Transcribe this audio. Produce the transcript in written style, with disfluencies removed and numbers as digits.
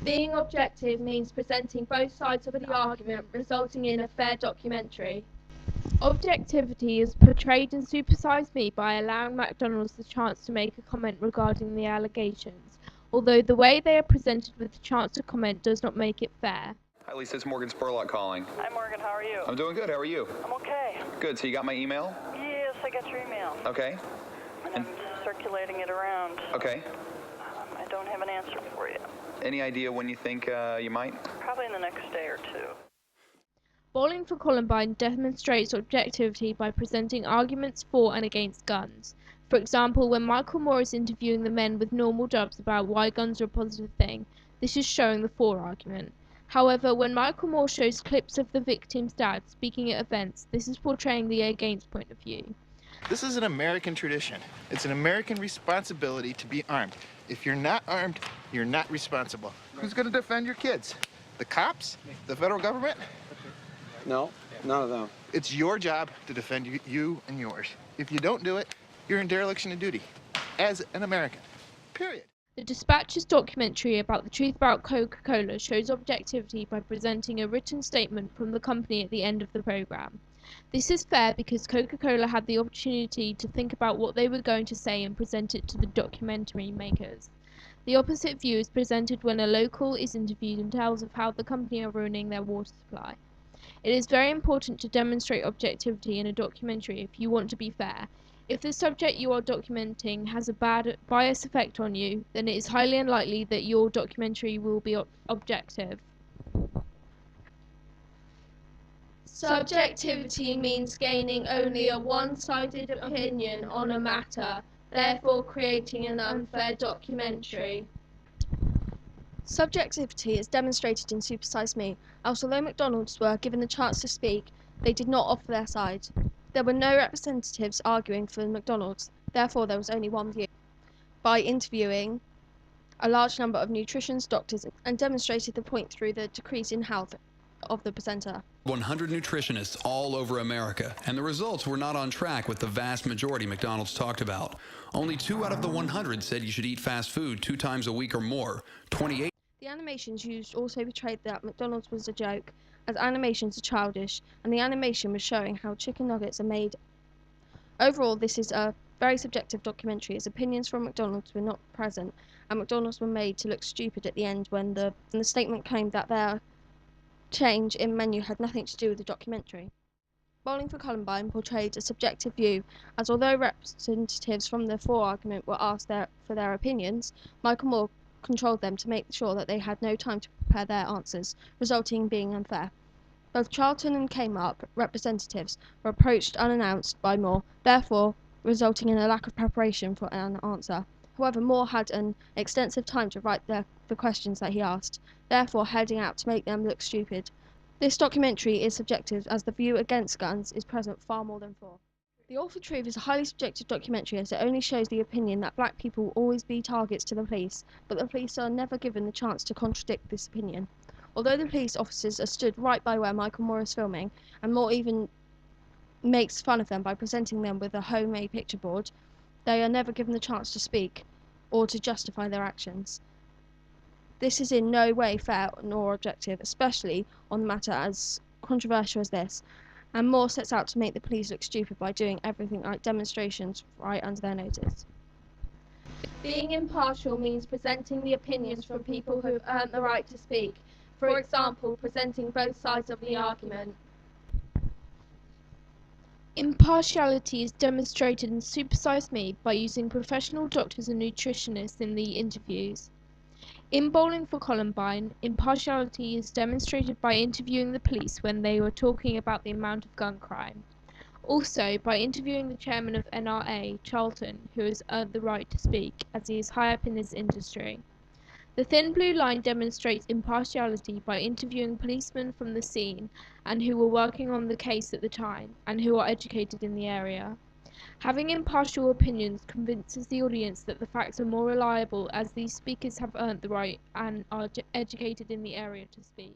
Being objective means presenting both sides of the argument, resulting in a fair documentary. Objectivity is portrayed in Supersize Me by allowing McDonald's the chance to make a comment regarding the allegations, although the way they are presented with the chance to comment does not make it fair. Hi Lisa, it's Morgan Spurlock calling. Hi Morgan, how are you? I'm doing good, how are you? I'm okay. Good, so you got my email? Yes, I got your email. Okay. And I'm circulating it around. Okay. I don't have an answer for you. Any idea when you think you might? Probably in the next day or two. Bowling for Columbine demonstrates objectivity by presenting arguments for and against guns. For example, when Michael Moore is interviewing the men with normal jobs about why guns are a positive thing, this is showing the for argument. However, when Michael Moore shows clips of the victim's dad speaking at events, this is portraying the against point of view. This is an American tradition. It's an American responsibility to be armed. If you're not armed, you're not responsible. Who's going to defend your kids? The cops? The federal government? No, none of them. It's your job to defend you and yours. If you don't do it, you're in dereliction of duty as an American, period. The Dispatch's documentary about the truth about Coca-Cola shows objectivity by presenting a written statement from the company at the end of the program. This is fair because Coca-Cola had the opportunity to think about what they were going to say and present it to the documentary makers. The opposite view is presented when a local is interviewed and tells of how the company are ruining their water supply. It is very important to demonstrate objectivity in a documentary if you want to be fair. If the subject you are documenting has a bad bias effect on you, then it is highly unlikely that your documentary will be objective. Subjectivity means gaining only a one-sided opinion on a matter, therefore creating an unfair documentary. Subjectivity is demonstrated in Supersize Me, as although McDonald's were given the chance to speak, they did not offer their side. There were no representatives arguing for McDonald's, therefore there was only one view. By interviewing a large number of nutritionists, doctors, and demonstrated the point through the decrease in health of the presenter. 100 nutritionists all over America, and the results were not on track with the vast majority McDonald's talked about. Only 2 out of the 100 said you should eat fast food 2 times a week or more. 28. The animations used also betrayed that McDonald's was a joke, as animations are childish, and the animation was showing how chicken nuggets are made. Overall, this is a very subjective documentary, as opinions from McDonald's were not present, and McDonald's were made to look stupid at the end when the statement claimed that their change in menu had nothing to do with the documentary. Bowling for Columbine portrayed a subjective view, as although representatives from the for argument were asked for their opinions, Michael Moore controlled them to make sure that they had no time to prepare their answers, resulting in being unfair. Both Charlton and Kmart representatives were approached unannounced by Moore, therefore resulting in a lack of preparation for an answer. However, Moore had an extensive time to write the questions that he asked, therefore heading out to make them look stupid. This documentary is subjective, as the view against guns is present far more than for. The Awful Truth is a highly subjective documentary, as it only shows the opinion that black people will always be targets to the police, but the police are never given the chance to contradict this opinion. Although the police officers are stood right by where Michael Moore is filming, and Moore even makes fun of them by presenting them with a homemade picture board, they are never given the chance to speak or to justify their actions. This is in no way fair nor objective, especially on a matter as controversial as this, and Moore sets out to make the police look stupid by doing everything like demonstrations right under their noses. Being impartial means presenting the opinions from people who have earned the right to speak, for example, presenting both sides of the argument. Impartiality is demonstrated in Supersize Me by using professional doctors and nutritionists in the interviews. In Bowling for Columbine, impartiality is demonstrated by interviewing the police when they were talking about the amount of gun crime. Also, by interviewing the chairman of NRA, Charlton, who has earned the right to speak, as he is high up in his industry. The thin blue line demonstrates impartiality by interviewing policemen from the scene and who were working on the case at the time and who are educated in the area. Having impartial opinions convinces the audience that the facts are more reliable, as these speakers have earned the right and are educated in the area to speak.